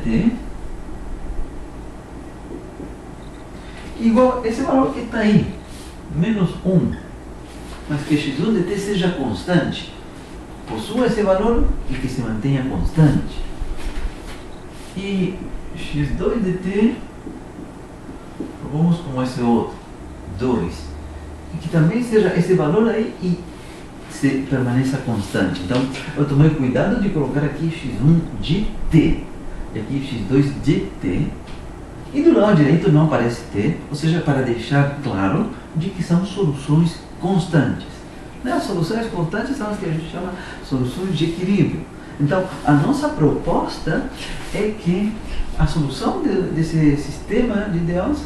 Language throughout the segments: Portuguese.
dt igual a esse valor que está aí, menos 1, mas que x1 dt seja constante, possua esse valor e que se mantenha constante. E x2 dt, vamos com esse outro, 2, e que também seja esse valor aí e se permaneça constante. Então, eu tomei cuidado de colocar aqui x1 de t, e aqui x2 de t, e do lado direito não aparece t, ou seja, para deixar claro de que são soluções constantes. As soluções constantes são as que a gente chama soluções de equilíbrio. Então, a nossa proposta é que a solução desse sistema de ideais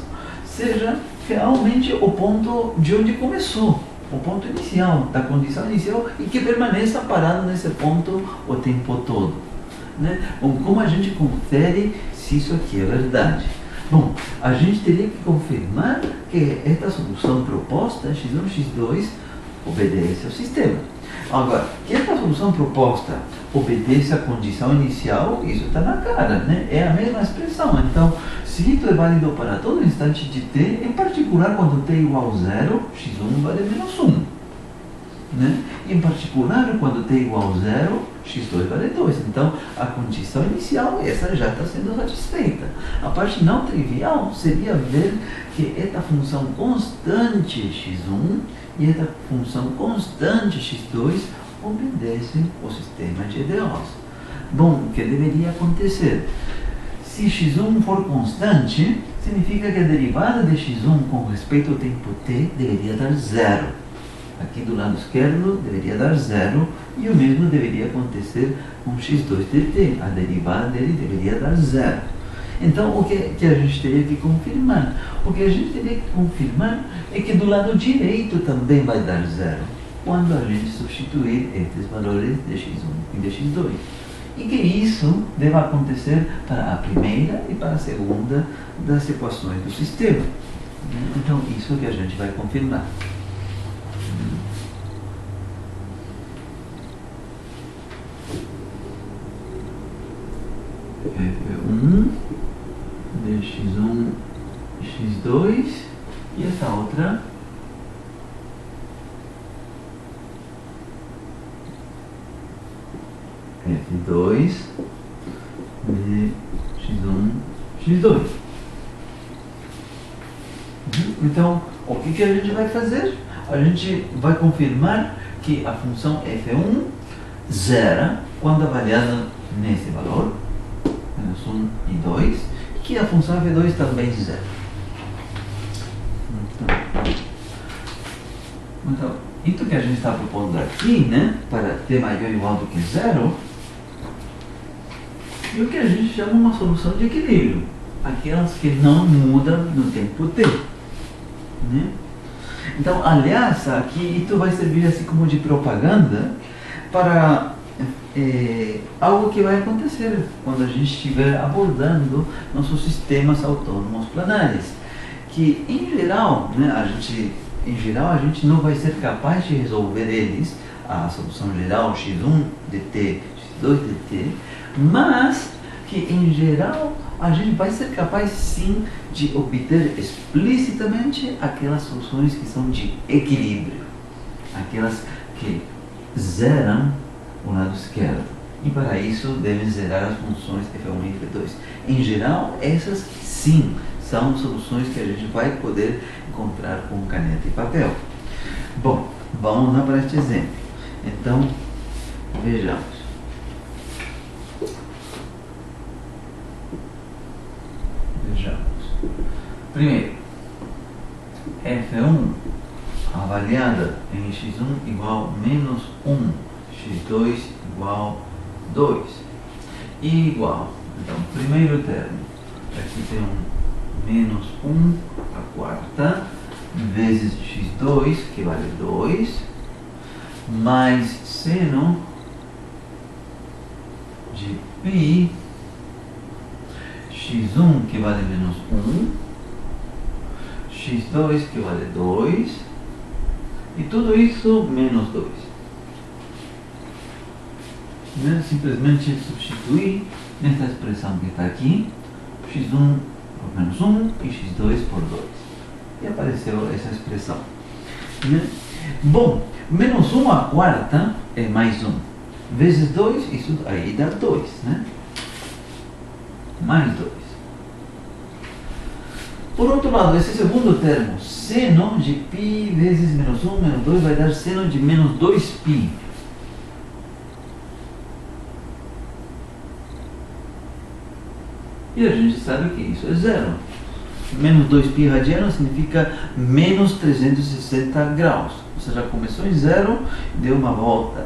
seja realmente o ponto de onde começou, o ponto inicial, da condição inicial, e que permaneça parado nesse ponto o tempo todo. Né? Bom, como a gente confere se isso aqui é verdade? Bom, a gente teria que confirmar que esta solução proposta, x1, x2, obedece ao sistema. Agora, que esta solução proposta obedece à condição inicial, isso está na cara, né? É a mesma expressão. Então, se isso é válido para todo instante de t, em particular quando t é igual a 0, x1 vale menos 1. Né? Em particular, quando t é igual a 0, x2 vale 2. Então, a condição inicial, essa já está sendo satisfeita. A parte não trivial seria ver que esta função constante x1 e esta função constante x2 obedecem ao sistema de EDOs. Bom, o que deveria acontecer? Se x1 for constante, significa que a derivada de x1 com respeito ao tempo t deveria dar 0. Aqui do lado esquerdo deveria dar 0 e o mesmo deveria acontecer com x2 dt. A derivada dele deveria dar 0. Então, o que a gente teria que confirmar? O que a gente teria que confirmar é que do lado direito também vai dar 0, quando a gente substituir estes valores de x1 e de x2. E que isso deva acontecer para a primeira e para a segunda das equações do sistema. Então, isso que a gente vai confirmar. F1 de x1, x2 e essa outra F2 de x1, x2. Então, o que a gente vai fazer? A gente vai confirmar que a função F1 zera quando avaliada nesse valor, menos 1 e 2, e que a função F2 também zera. Então, isso que a gente está propondo aqui, né, para t maior ou igual do que 0, é o que a gente chama uma solução de equilíbrio, aquelas que não mudam no tempo t. Né? Então, aliás, aqui isso vai servir assim como de propaganda para algo que vai acontecer quando a gente estiver abordando nossos sistemas autônomos planares, que em geral, né, a gente não vai ser capaz de resolver eles, a solução geral x1 dt, x2 dt, mas que em geral a gente vai ser capaz sim de obter explicitamente aquelas soluções que são de equilíbrio, aquelas que zeram o lado esquerdo. E para isso devem zerar as funções f1 e f2. Em geral, essas sim são soluções que a gente vai poder encontrar com caneta e papel. Bom, vamos lá para este exemplo. Então, vejamos. Primeiro, f1 avaliada em x1 igual a menos 1, x2 igual a 2. E igual, então, primeiro termo, aqui tem menos 1 a quarta, vezes x2, que vale 2, mais seno de π, x1 que vale menos 1, x2 que vale 2, e tudo isso menos 2. Simplesmente substituir nesta expressão que está aqui, x1 por menos 1 e x2 por 2. E apareceu essa expressão. Né? Bom, menos 1 à quarta é mais 1. Vezes 2, isso aí dá 2, né? Mais 2. Por outro lado, esse segundo termo, seno de π vezes menos 1 menos 2, vai dar seno de menos 2π. E a gente sabe que isso é zero. Menos 2π radiano significa menos 360 graus. Ou seja, começou em zero e deu uma volta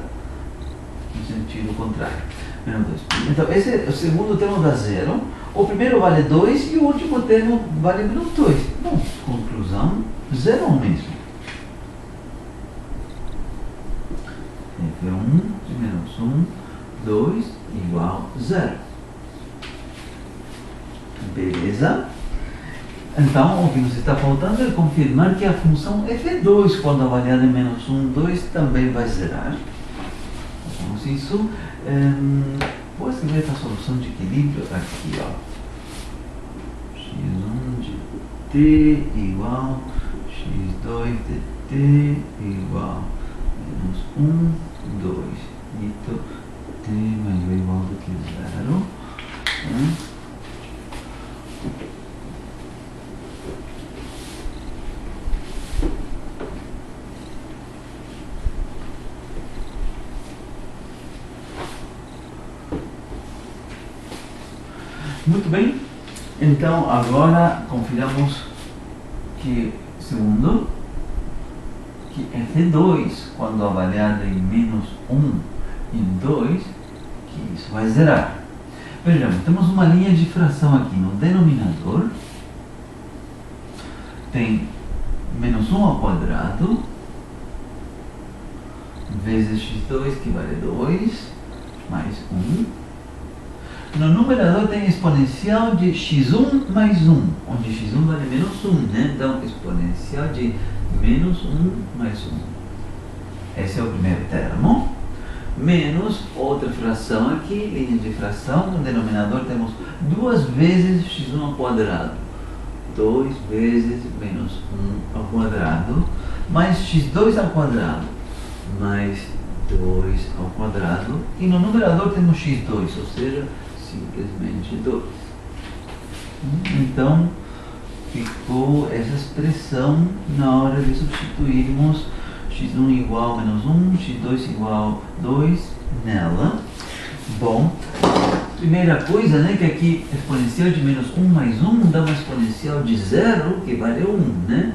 no sentido contrário. Menos 2π. Então, esse é o segundo termo dá zero. O primeiro vale 2 e o último termo vale menos 2. Bom, conclusão, zero mesmo. F1 de menos 1, 2 igual zero. Beleza? Então, o que nos está faltando é confirmar que a função f2, quando avaliada em menos 1, 2, também vai zerar. Fazemos isso. Vou escrever a solução de equilíbrio aqui, ó. x1 de t igual x2 de t igual menos 1, 2. Dito t maior ou igual do que zero. Muito bem, então agora confirmamos que, segundo, que f2, quando avaliado em menos 1 e 2, que isso vai zerar. Vejamos, temos uma linha de fração aqui no denominador, tem menos 1 ao quadrado, vezes x2, que vale 2, mais 1. No numerador tem exponencial de x1 mais 1, onde x1 vale menos 1, né? Então, exponencial de menos 1 mais 1. Esse é o primeiro termo. Menos outra fração aqui, linha de fração. No denominador temos 2 vezes x1 ao quadrado. 2 vezes menos 1 ao quadrado, mais x2 ao quadrado, mais 2 ao quadrado. E no numerador temos x2, ou seja, simplesmente 2. Então, ficou essa expressão na hora de substituirmos x1 igual a menos 1, x2 igual a 2 nela. Bom, primeira coisa, né, que aqui exponencial de menos 1 mais 1 dá uma exponencial de 0 que vale 1, né?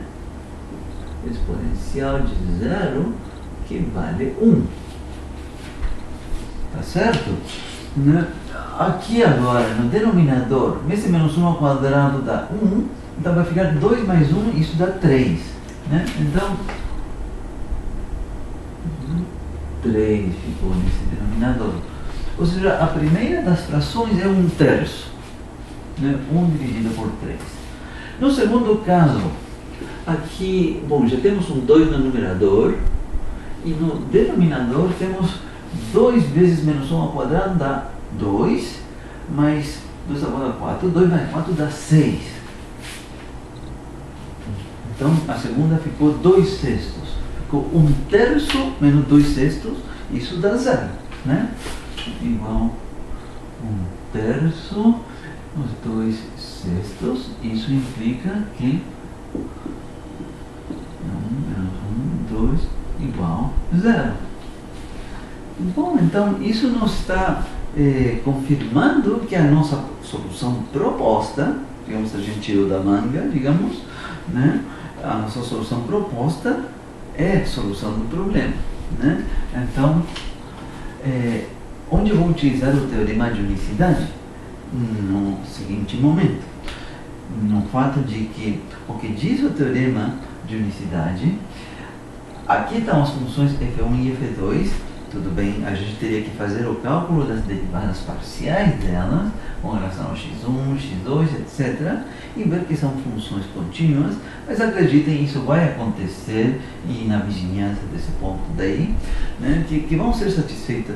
Exponencial de 0 que vale 1. Tá certo? Né? Aqui agora, no denominador, esse menos 1 ao quadrado dá 1, então vai ficar 2 mais 1, isso dá 3. Né? Então, 3 ficou nesse denominador. Ou seja, a primeira das frações é 1/3. Né? 1 dividido por 3. No segundo caso, aqui, bom, já temos um 2 no numerador, e no denominador temos 2 vezes menos 1 ao quadrado dá 2, mais 2 ao quadrado 4, 2 mais 4 dá 6. Então a segunda ficou 2/6. Ficou 1/3 menos 2/6, isso dá 0, né? Igual 1/3 os 2/6, isso implica que 1 menos 1, 2 igual a 0. Bom, então isso nos está confirmando que a nossa solução proposta, digamos, a gente tirou da manga, digamos, né? A nossa solução proposta é a solução do problema, né? Então, onde eu vou utilizar o teorema de unicidade? No seguinte momento, no fato de que o que diz o teorema de unicidade, aqui estão as funções f1 e f2. Tudo bem, a gente teria que fazer o cálculo das derivadas parciais delas com relação ao x1, x2, etc. e ver que são funções contínuas, mas acreditem, isso vai acontecer e na vizinhança desse ponto daí, né, que vão ser satisfeitos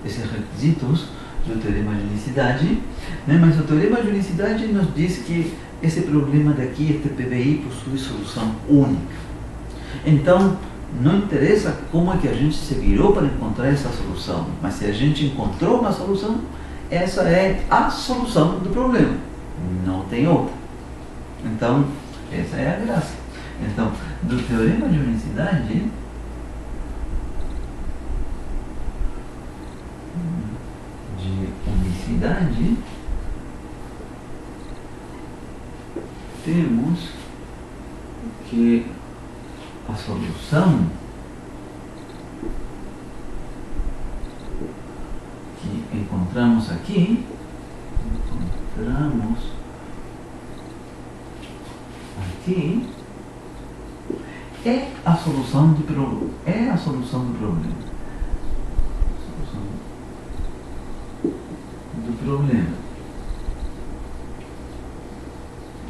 esses requisitos do teorema de unicidade, né? Mas o teorema de unicidade nos diz que esse problema daqui, este PBI, possui solução única. Então, não interessa como é que a gente se virou para encontrar essa solução, mas se a gente encontrou uma solução, essa é a solução do problema, não tem outra. Então, essa é a graça. Então, do teorema de unicidade, temos que a solução que encontramos aqui, é a solução do problema. É a solução do problema.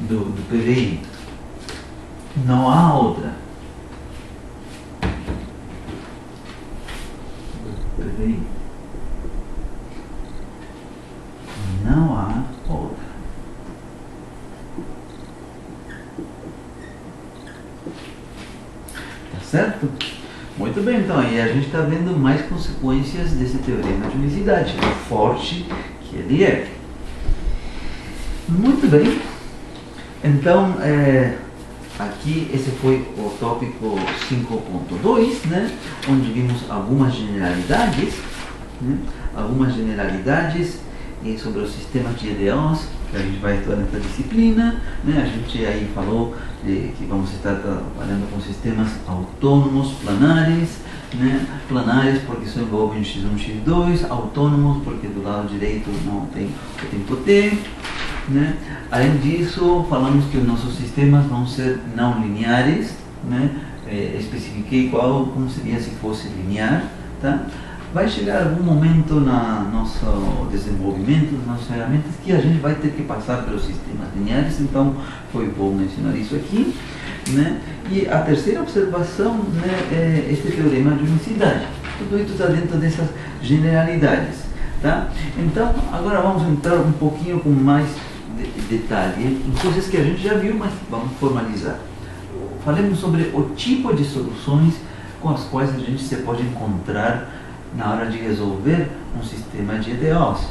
Do PDI. Não há outra. Do PDI. Não há outra. Tá certo? Muito bem, então aí a gente está vendo mais consequências desse teorema de unicidade, o forte que ele é. Muito bem. Então, aqui esse foi o tópico 5.2, né, onde vimos algumas generalidades, sobre os sistemas de EDOs, que a gente vai estudar nessa disciplina, né. A gente aí falou que vamos estar trabalhando com sistemas autônomos planares, né, planares porque só envolvem x1 e x2, autônomos porque do lado direito não tem o tempo t. Né? Além disso, falamos que os nossos sistemas vão ser não lineares, né? Especifiquei como seria se fosse linear. Tá? Vai chegar algum momento no nosso desenvolvimento das nossas ferramentas que a gente vai ter que passar pelos sistemas lineares, então foi bom mencionar isso aqui. Né? E a terceira observação, né, é este teorema de unicidade. Tudo isso está dentro dessas generalidades. Tá? Então, agora vamos entrar um pouquinho com mais detalhe em coisas que a gente já viu, mas vamos formalizar. Falemos sobre o tipo de soluções com as quais a gente se pode encontrar na hora de resolver um sistema de EDOs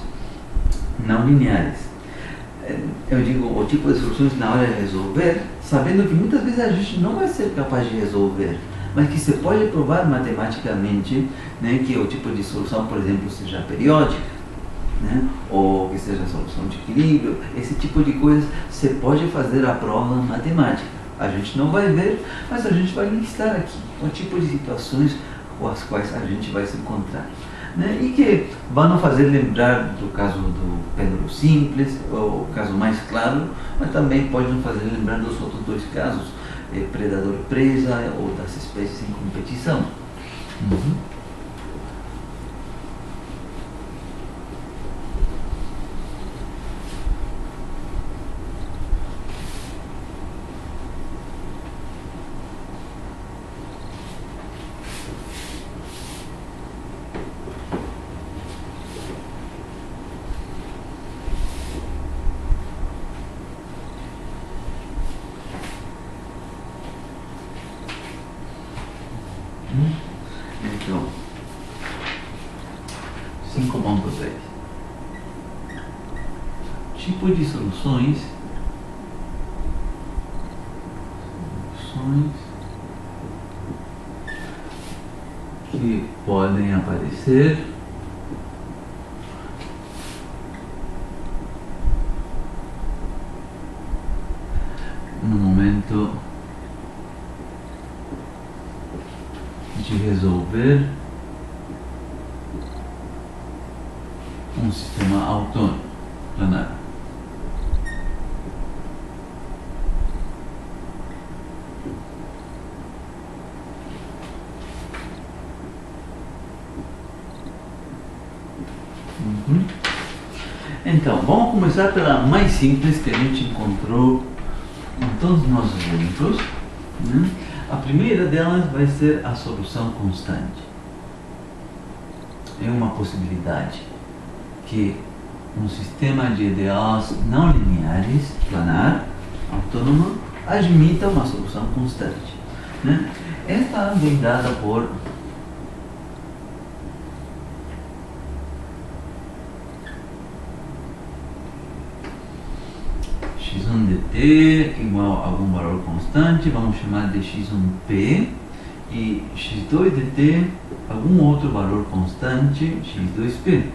não lineares. Eu digo o tipo de soluções na hora de resolver, sabendo que muitas vezes a gente não vai ser capaz de resolver, mas que se pode provar matematicamente, né, que o tipo de solução, por exemplo, seja periódica, né, ou que seja solução de equilíbrio. Esse tipo de coisas se pode fazer a prova matemática. A gente não vai ver, mas a gente vai listar aqui o tipo de situações com as quais a gente vai se encontrar, né, e que vão nos fazer lembrar do caso do pêndulo simples, o caso mais claro, mas também pode nos fazer lembrar dos outros dois casos, predador-presa ou das espécies em competição. Então, 5.3. Tipo de soluções que podem aparecer no momento de resolver um sistema autônomo planar. Então, vamos começar pela mais simples que a gente encontrou em todos os nossos exemplos, né? A primeira delas vai ser a solução constante. É uma possibilidade que um sistema de EDOs não lineares, planar, autônomo, admita uma solução constante, né? Esta vem dada por x1 de t igual a algum valor constante, vamos chamar de x1p, e x2 de t algum outro valor constante, x2p.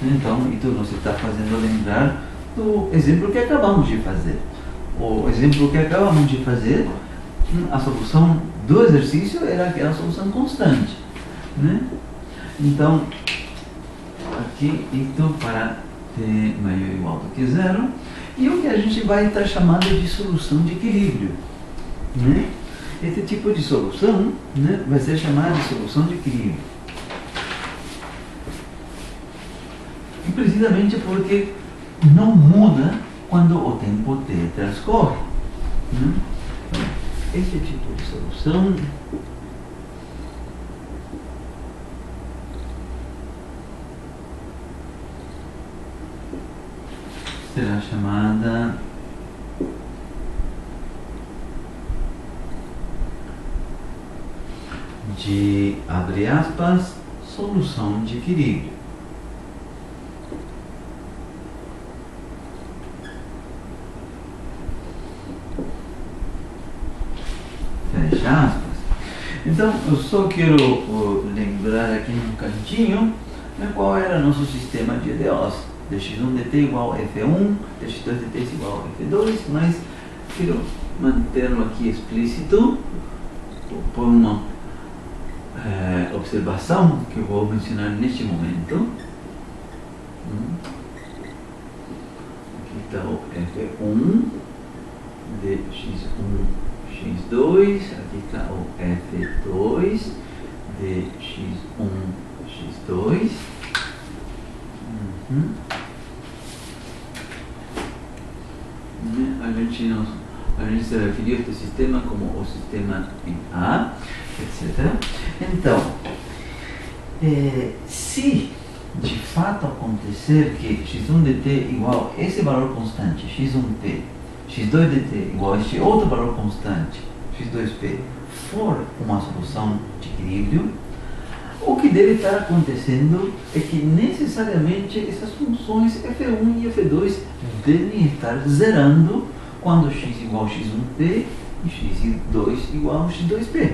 Então, isso nos está fazendo lembrar do exemplo que acabamos de fazer. O exemplo que acabamos de fazer, a solução do exercício era aquela solução constante, né? Então, aqui, isto para t maior ou igual do que zero, e o que a gente vai estar chamando de solução de equilíbrio, né? Esse tipo de solução, né, vai ser chamada de solução de equilíbrio. E precisamente porque não muda quando o tempo t transcorre, né? Então, esse tipo de solução será chamada de, abre aspas, solução de equilíbrio. Fecha aspas. Então, eu só quero lembrar aqui num cantinho, né, qual era nosso sistema de EDOs. dx1 dt igual a f1, dx2 dt igual a f2, mas quero mantê-lo aqui explícito por uma observação que eu vou mencionar neste momento. Aqui está o f1 de x1, x2, aqui está o f2 de x1, x2. A gente se referiu a este sistema como o sistema em A, etc. Então, se de fato acontecer que x1 dt igual a esse valor constante, x1p, x2 dt igual a este outro valor constante, x2p, for uma solução de equilíbrio, o que deve estar acontecendo é que necessariamente essas funções f1 e f2 devem estar zerando quando x igual a x1p e x2 igual a x2p.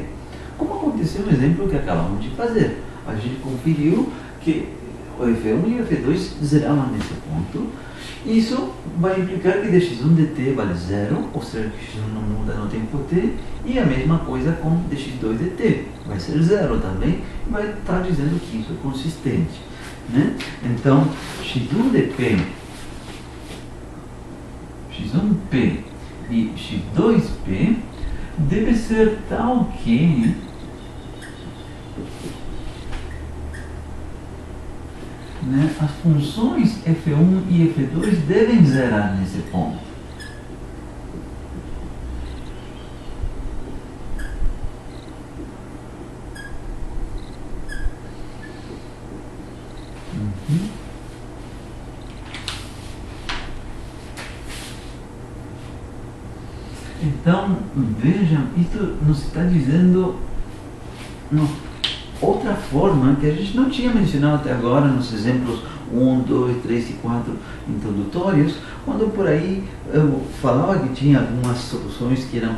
Como aconteceu no exemplo que acabamos de fazer. A gente conferiu que o f1 e o f2 zeravam nesse ponto. Isso vai implicar que dx1 dt vale zero, ou seja, que x1 não muda no tempo t, e a mesma coisa com dx2 dt, vai ser zero também, e vai estar dizendo que isso é consistente, né? Então, x1 dp, x1p e x2p deve ser tal que as funções f1 e f2 devem zerar nesse ponto. Então, vejam, isso nos está dizendo outra forma que a gente não tinha mencionado até agora nos exemplos 1, 2, 3 e 4 introdutórios, quando por aí eu falava que tinha algumas soluções que eram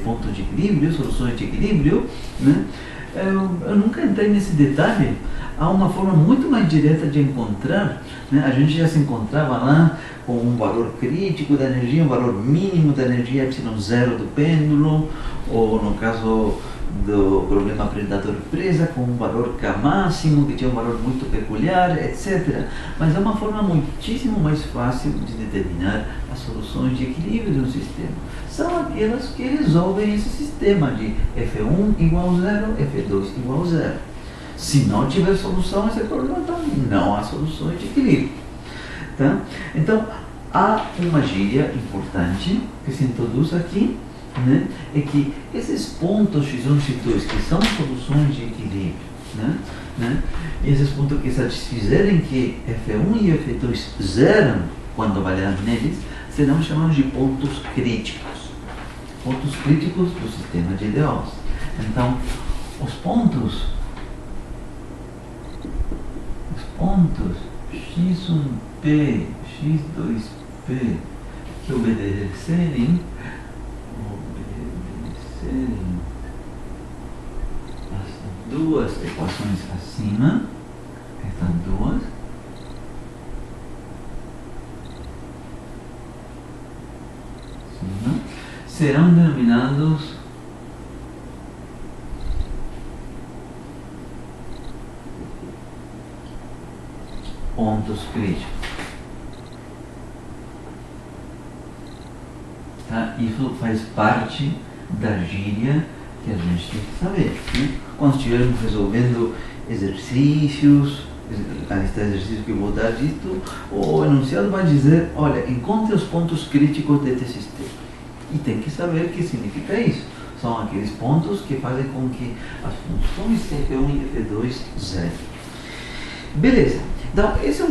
pontos de equilíbrio, soluções de equilíbrio, né? Eu nunca entrei nesse detalhe. Há uma forma muito mais direta de encontrar, né? A gente já se encontrava lá com um valor crítico da energia, um valor mínimo da energia ε0 do pêndulo, ou no caso do problema predador-presa, com um valor K máximo, que tinha um valor muito peculiar, etc. Mas é uma forma muitíssimo mais fácil de determinar as soluções de equilíbrio de um sistema. São aquelas que resolvem esse sistema de f1 igual a zero, f2 igual a zero. Se não tiver solução, esse problema também não há soluções de equilíbrio. Tá? Então, há uma gíria importante que se introduz aqui, né? É que esses pontos x1 e x2, que são soluções de equilíbrio, Né? E esses pontos que satisfizerem que F1 e F2 zeram quando avaliar neles, serão chamados de pontos críticos. Pontos críticos do sistema de IDOs. Então, os pontos X1P, X2P que obedecerem as duas equações acima, estas duas, serão denominados pontos críticos. Tá? Isso faz parte da gíria que a gente tem que saber. Né? Quando estivermos resolvendo exercícios, a lista de exercícios que eu vou dar disto, o enunciado vai dizer, olha, encontre os pontos críticos deste sistema. E tem que saber o que significa isso. São aqueles pontos que fazem com que as funções F1 e F2 zerem. Beleza. Então, esse é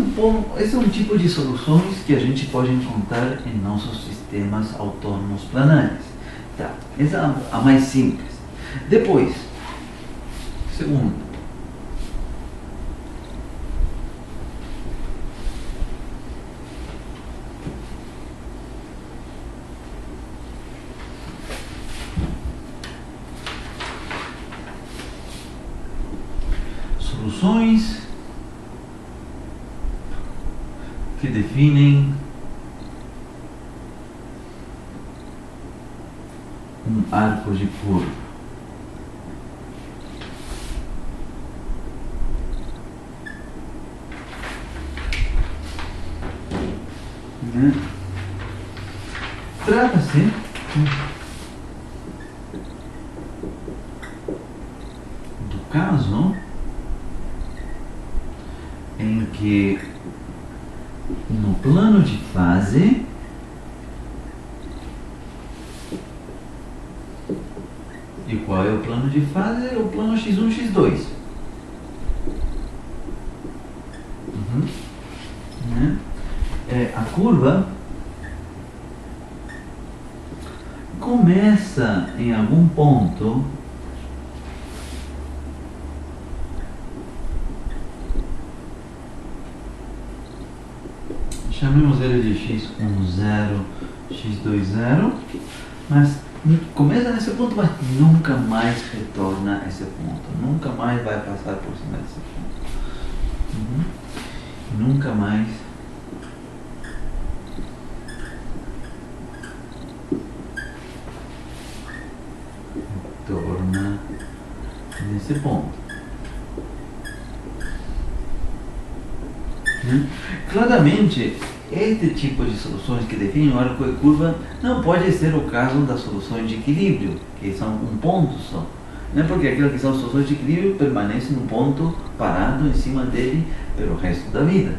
um tipo de soluções que a gente pode encontrar em nossos sistemas autônomos planares. Tá. Essa é a mais simples. Depois, segundo, soluções que definem um arco de curva. Né? Trata-se do caso em que no plano de fase e qual é o plano de fase? É o plano x1, x2. Né? A curva começa em algum ponto chamemos ele de x10, x20, mas começa nesse ponto, mas nunca mais retorna a esse ponto, nunca mais vai passar por cima desse ponto, nunca mais retorna nesse ponto. Claramente, este tipo de soluções que definem o arco de curva não pode ser o caso das soluções de equilíbrio, que são um ponto só. Não é porque aquelas que são soluções de equilíbrio permanecem num ponto parado em cima dele pelo resto da vida.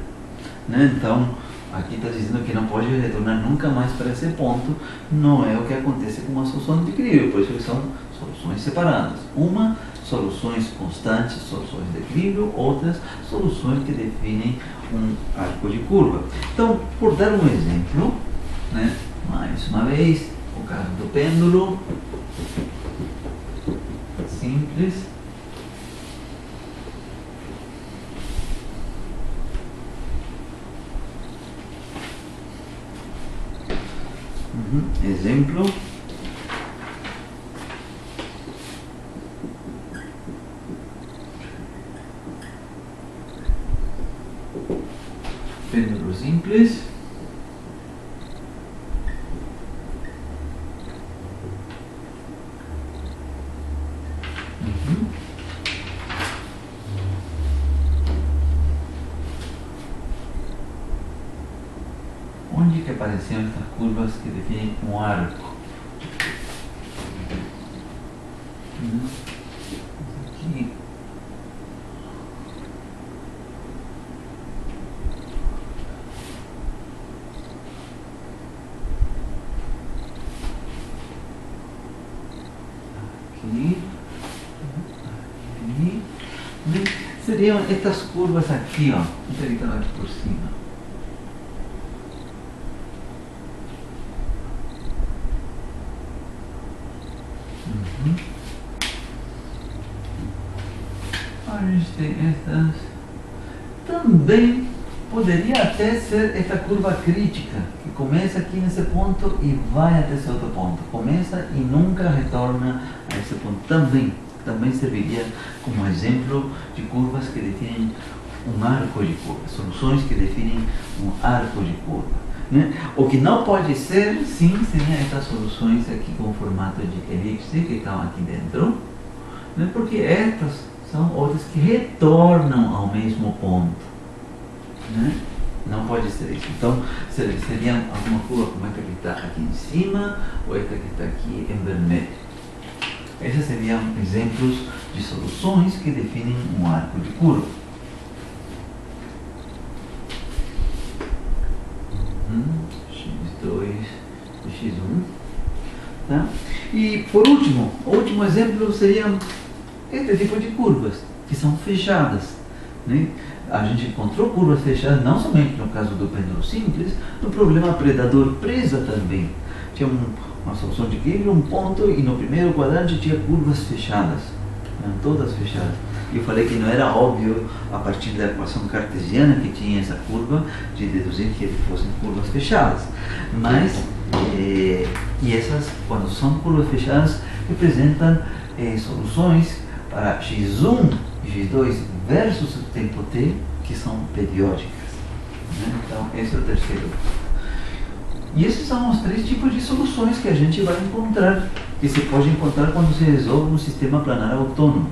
Né? Então, aqui está dizendo que não pode retornar nunca mais para esse ponto. Não é o que acontece com uma solução de equilíbrio, por isso que são soluções separadas. Uma, soluções constantes, soluções de equilíbrio, outras, soluções que definem um arco de curva. Então, por dar um exemplo, né, mais uma vez, o caso do pêndulo, simples. Exemplo. Pêndulo simples. Onde que apareciam estas curvas que definem um arco? Aqui. Aqui. seriam estas curvas aqui, ó? Vamos verificar aqui por cima. A gente tem estas. Também poderia até ser esta curva crítica, que começa aqui nesse ponto e vai até esse outro ponto. Começa e nunca retorna a esse ponto. Também serviria como exemplo de curvas que definem um arco de curva, soluções que definem um arco de curva. Né? O que não pode ser, sim, seriam essas soluções aqui com o formato de elipse que estão aqui dentro, né? Porque estas são outras que retornam ao mesmo ponto. Né? Não pode ser isso. Então, seria alguma curva como esta que está aqui em cima ou esta que está aqui em vermelho. Esses seriam exemplos de soluções que definem um arco de curva. X2 e X1. Tá? E por último, o último exemplo seria este tipo de curvas, que são fechadas. Né? A gente encontrou curvas fechadas não somente no caso do pêndulo simples, no problema predador-presa também. Tinha uma solução de equilíbrio, um ponto, e no primeiro quadrante tinha curvas fechadas, todas fechadas. E eu falei que não era óbvio, a partir da equação cartesiana que tinha essa curva, de deduzir que fossem curvas fechadas. Mas, e essas, quando são curvas fechadas, representam soluções para x1 e x2 versus o tempo t, que são periódicas. Né? Então, esse é o terceiro. E esses são os três tipos de soluções que a gente vai encontrar, que se pode encontrar quando se resolve um sistema planar autônomo.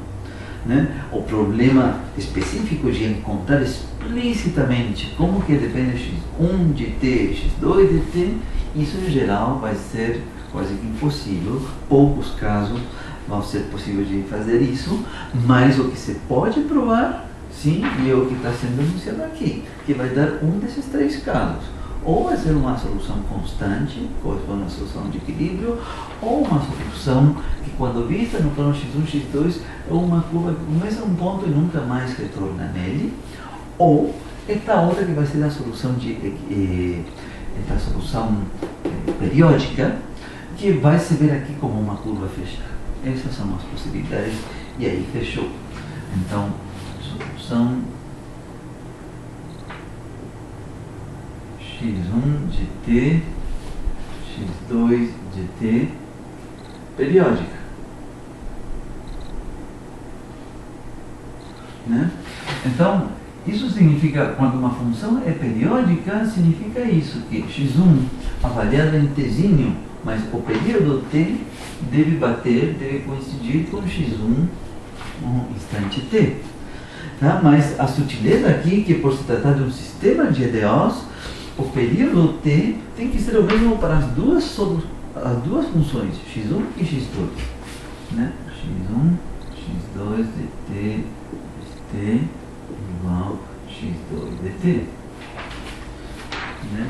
Né? O problema específico de encontrar explicitamente como que depende x1 de t, x2 de t, isso em geral vai ser quase que impossível. Poucos casos vão ser possíveis de fazer isso, mas o que se pode provar, sim, e é o que está sendo anunciado aqui, que vai dar um desses três casos. Ou vai ser uma solução constante, corresponde a uma solução de equilíbrio, ou uma solução que, quando vista no plano x1, x2, é uma curva que começa num ponto e nunca mais retorna nele, ou esta outra que vai ser a solução periódica, que vai se ver aqui como uma curva fechada. Essas são as possibilidades, e aí fechou. Então, solução x1 de t, x2 de t, periódica. Né? Então, isso significa, quando uma função é periódica, significa isso, que x1 avaliado em tzinho, mas o período t deve coincidir com x1 no instante t. Tá? Mas a sutileza aqui, que por se tratar de um sistema de EDOs, o período t tem que ser o mesmo para as duas funções, x1 e x2. Né? x1, x2 de t igual x2 de t. Né?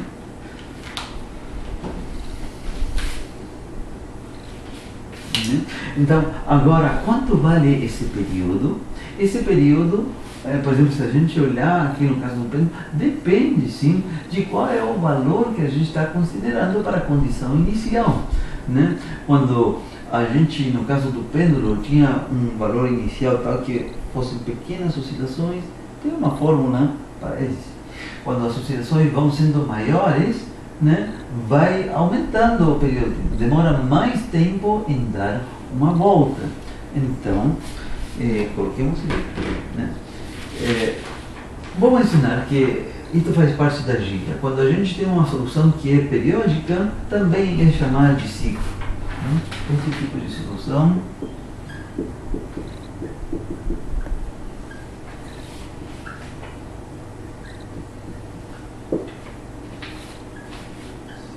Então, agora, quanto vale esse período? Esse período, por exemplo, se a gente olhar aqui no caso do pêndulo, depende sim de qual é o valor que a gente está considerando para a condição inicial. Né? Quando a gente, no caso do pêndulo, tinha um valor inicial tal que fossem pequenas oscilações, tem uma fórmula para isso. Quando as oscilações vão sendo maiores, né, vai aumentando o período, demora mais tempo em dar uma volta. Então, coloquemos aqui, né? Vamos ensinar que isso faz parte da gíria. Quando a gente tem uma solução que é periódica, também é chamada de ciclo. Né? Esse tipo de solução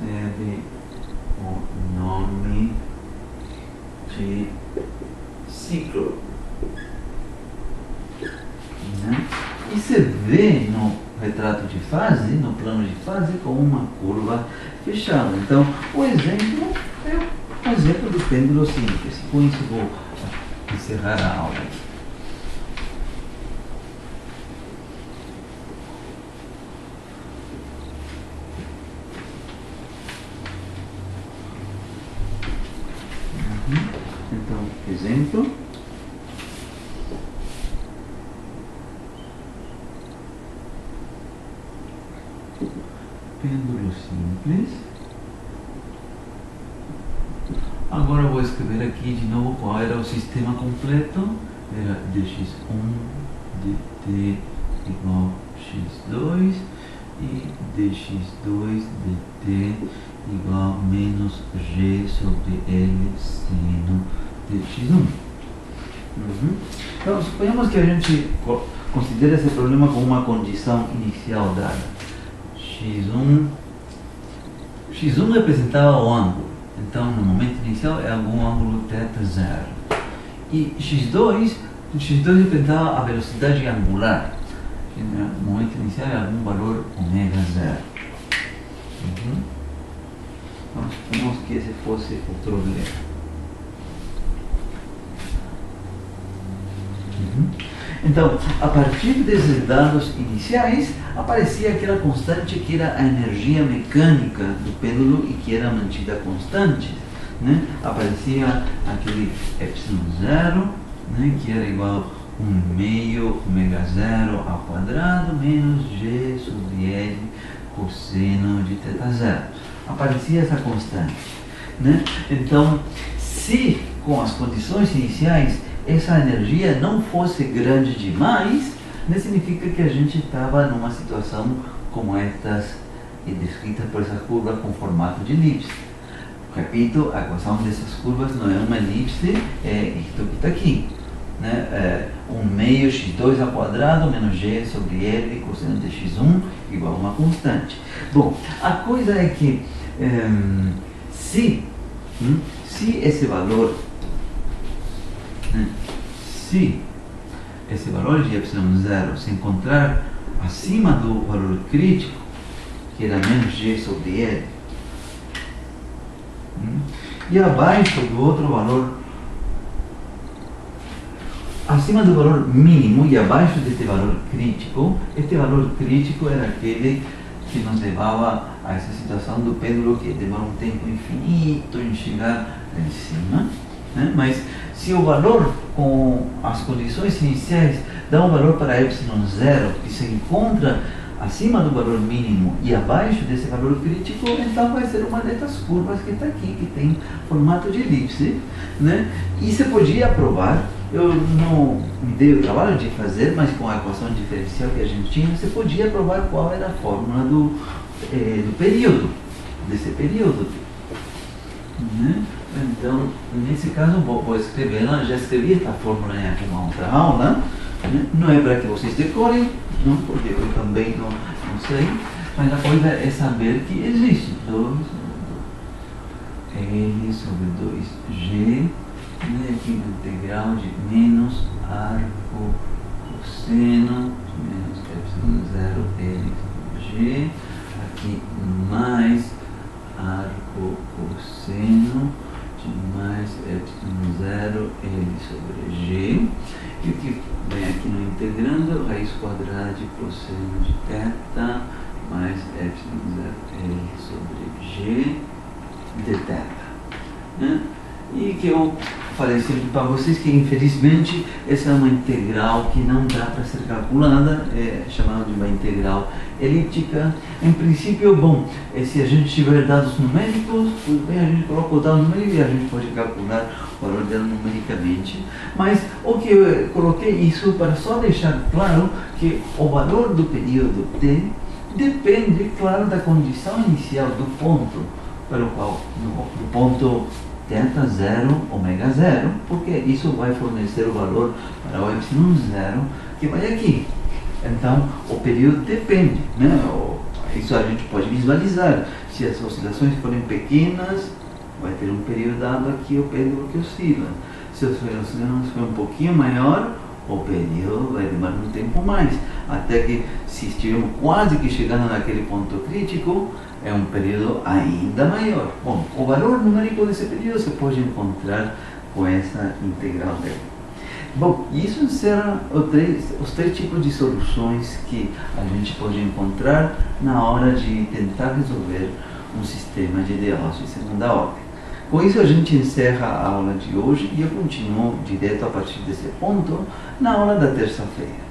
recebe o nome de ciclo. Né? E se vê no retrato de fase, no plano de fase, como uma curva fechada. Então, o exemplo é o exemplo do pêndulo simples. Com isso, vou encerrar a aula aqui. exemplo. Pêndulo simples. Agora eu vou escrever aqui de novo qual era o sistema completo. Era dx1 dt igual x2 e dx2 dt igual menos g sobre L seno de x1. Então, suponhamos que a gente considere esse problema como uma condição inicial dada. x1 representava o ângulo, então no momento inicial é algum ângulo θ0. E x2 representava a velocidade angular, que no momento inicial é algum valor ω0. Então, suponhamos que esse fosse o problema. Então, a partir desses dados iniciais, aparecia aquela constante que era a energia mecânica do pêndulo e que era mantida constante, né? Aparecia aquele ε0, né, que era igual a 1/2 ω0 ao quadrado menos g sobre L cosseno de θ0. Aparecia essa constante, né? Então, se com as condições iniciais essa energia não fosse grande demais, né, significa que a gente estava numa situação como estas descrita por essa curva com formato de elipse. Repito, a equação dessas curvas não é uma elipse, é isto que está aqui, né? 1/2 x2 ao quadrado menos g sobre L cosseno de x1 igual a uma constante. Bom, a coisa é que se esse valor de ε0 se encontrar acima do valor crítico, que era menos g sobre L, e abaixo do outro valor, acima do valor mínimo e abaixo deste valor crítico, este valor crítico era aquele que nos levava a essa situação do pêndulo que demora um tempo infinito em chegar lá em cima, né? Mas se o valor com as condições iniciais dá um valor para ε0 que se encontra acima do valor mínimo e abaixo desse valor crítico, então vai ser uma dessas curvas que está aqui, que tem formato de elipse, né? E você podia provar, eu não me dei o trabalho de fazer, mas com a equação diferencial que a gente tinha, você podia provar qual era a fórmula do período, desse período, né? Então, nesse caso, vou escrever, já escrevi esta fórmula em uma outra aula, né? Não é para que vocês decorem, não, porque eu também não sei, mas a coisa é saber que existe 2 L sobre 2G, né? Aqui no integral de menos arco cosseno de menos ε0 L sobre G, aqui mais arco cosseno de mais ε0 L sobre G, e o que vem aqui no integrando, raiz quadrada de cosseno de θ mais ε0 L sobre G de θ, né? E que eu falei sempre para vocês que infelizmente essa é uma integral que não dá para ser calculada, é chamada de uma integral elíptica. Em princípio, bom, se a gente tiver dados numéricos, tudo bem, a gente coloca o dado numérico e a gente pode calcular o valor dela numericamente, mas o que eu coloquei isso para só deixar claro que o valor do período t depende, claro, da condição inicial do ponto, para o qual, do ponto θ0, ω0, porque isso vai fornecer o valor para o ε0 que vai aqui. Então, o período depende, né? Isso a gente pode visualizar. Se as oscilações forem pequenas, vai ter um período dado aqui, o pêndulo que oscila. Se as oscilações forem um pouquinho maior, o período vai demorar um tempo mais, até que, se estivermos quase que chegando naquele ponto crítico, é um período ainda maior. Bom, o valor numérico desse período você pode encontrar com essa integral dela. Bom, isso serão os três tipos de soluções que a gente pode encontrar na hora de tentar resolver um sistema de de segunda ordem. Com isso a gente encerra a aula de hoje e eu continuo direto a partir desse ponto na aula da terça-feira.